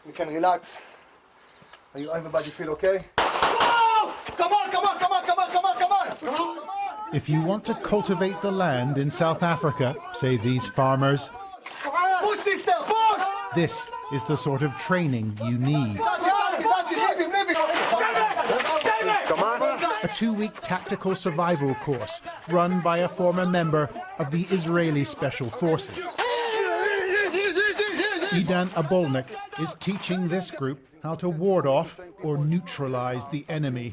You can relax. Everybody feel okay? Whoa! Come on, come on, come on, come on, come on, come on! Come on! If you want to cultivate the land in South Africa, say these farmers, Push, sister, push! this is the sort of training you need. Come on. A 2-week tactical survival course run by a former member of the Israeli Special Forces. Idan Abolnik is teaching this group how to ward off or neutralize the enemy,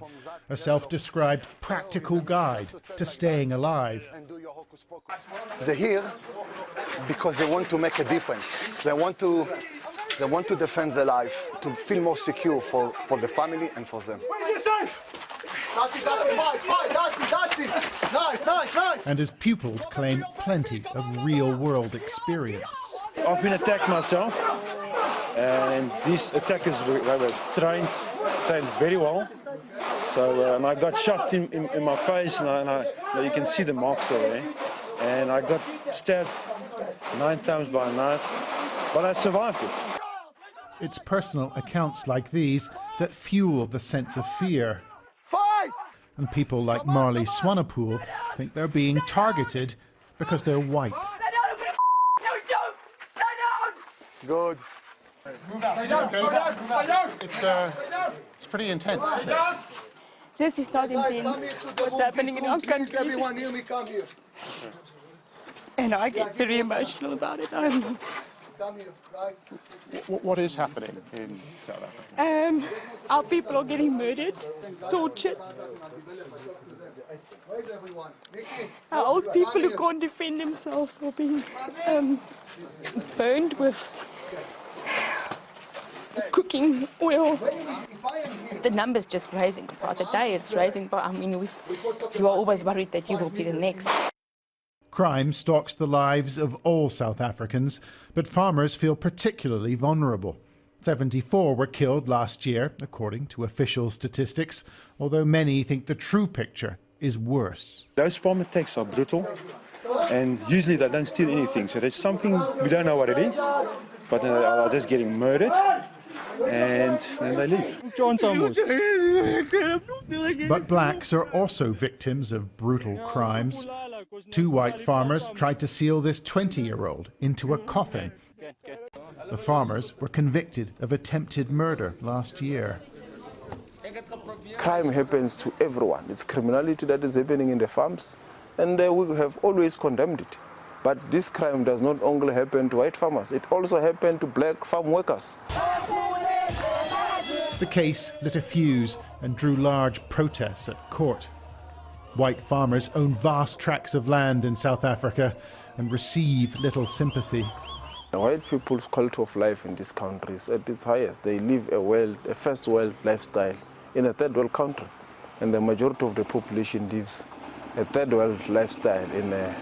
a self-described practical guide to staying alive. They're here because they want to make a difference. They want to defend their life, to feel more secure for the family and for them. Nice, nice, nice. And his pupils claim plenty of real-world experience. I've been attacked myself, and these attackers were trained very well. So and I got shot in my face, and you can see the marks over there. And I got stabbed 9 times by a knife, but I survived it. It's personal accounts like these that fuel the sense of fear. Fight! And people like Marley Swanepoel think they're being targeted because they're white. Good. It's pretty intense, isn't it? This is not intense. What's happening in our country. Everyone hear me, come here. And I get very emotional about it. I don't know. Come here, guys. What is happening in South Africa? Our people are getting murdered, tortured. Where's everyone? Our old people who can't defend themselves are being burned with cooking oil. The number's just rising. By the day it's rising, but I mean, you are always worried that you will be the next. Crime stalks the lives of all South Africans, but farmers feel particularly vulnerable. 74 were killed last year, according to official statistics, although many think the true picture is worse. Those farm attacks are brutal, and usually they don't steal anything. So there's something, we don't know what it is, but they are just getting murdered, and then they leave. But blacks are also victims of brutal crimes. 2 white farmers tried to seal this 20-year-old into a coffin. The farmers were convicted of attempted murder last year. Crime happens to everyone. It's criminality that is happening in the farms, and we have always condemned it. But this crime does not only happen to white farmers, it also happens to black farm workers. The case lit a fuse and drew large protests at court. White farmers own vast tracts of land in South Africa and receive little sympathy. The white people's quality of life in this country is at its highest. They live a first world lifestyle in a third world country, and the majority of the population lives a third world lifestyle in a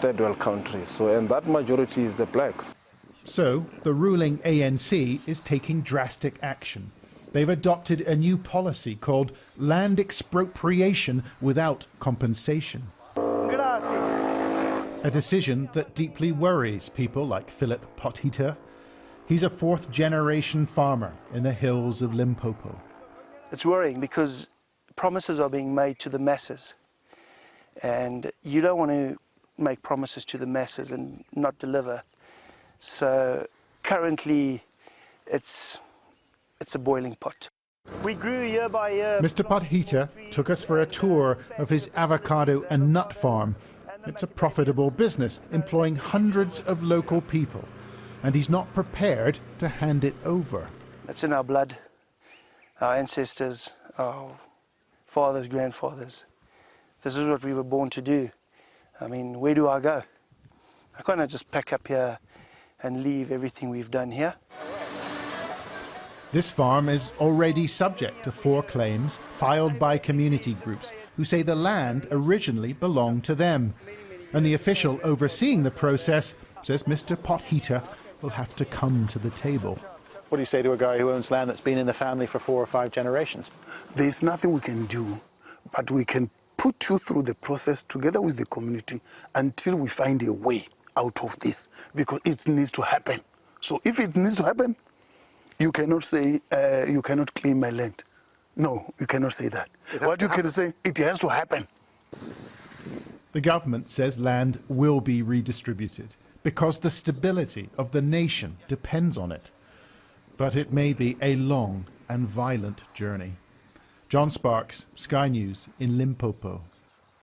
third world country. And that majority is the blacks. So the ruling ANC is taking drastic action. They've adopted a new policy called land expropriation without compensation. A decision that deeply worries people like Philip Potgieter. He's a 4th-generation farmer in the hills of Limpopo. It's worrying because promises are being made to the masses, and you don't want to make promises to the masses and not deliver. So currently it's a boiling pot. We grew year by year. Mr. Potgieter took us for a tour of his avocado and nut farm. It's a profitable business, employing hundreds of local people, and he's not prepared to hand it over. It's in our blood, our ancestors, our fathers, grandfathers. This is what we were born to do. I mean, where do I go? I can't just pack up here and leave everything we've done here. This farm is already subject to 4 claims filed by community groups who say the land originally belonged to them. And the official overseeing the process says Mr. Potgieter will have to come to the table. What do you say to a guy who owns land that's been in the family for 4 or 5 generations? There's nothing we can do, but we can put you through the process together with the community until we find a way out of this, because it needs to happen. So if it needs to happen, You cannot say, you cannot claim my land. No, you cannot say that. What you can say, it has to happen. The government says land will be redistributed because the stability of the nation depends on it. But it may be a long and violent journey. John Sparks, Sky News in Limpopo.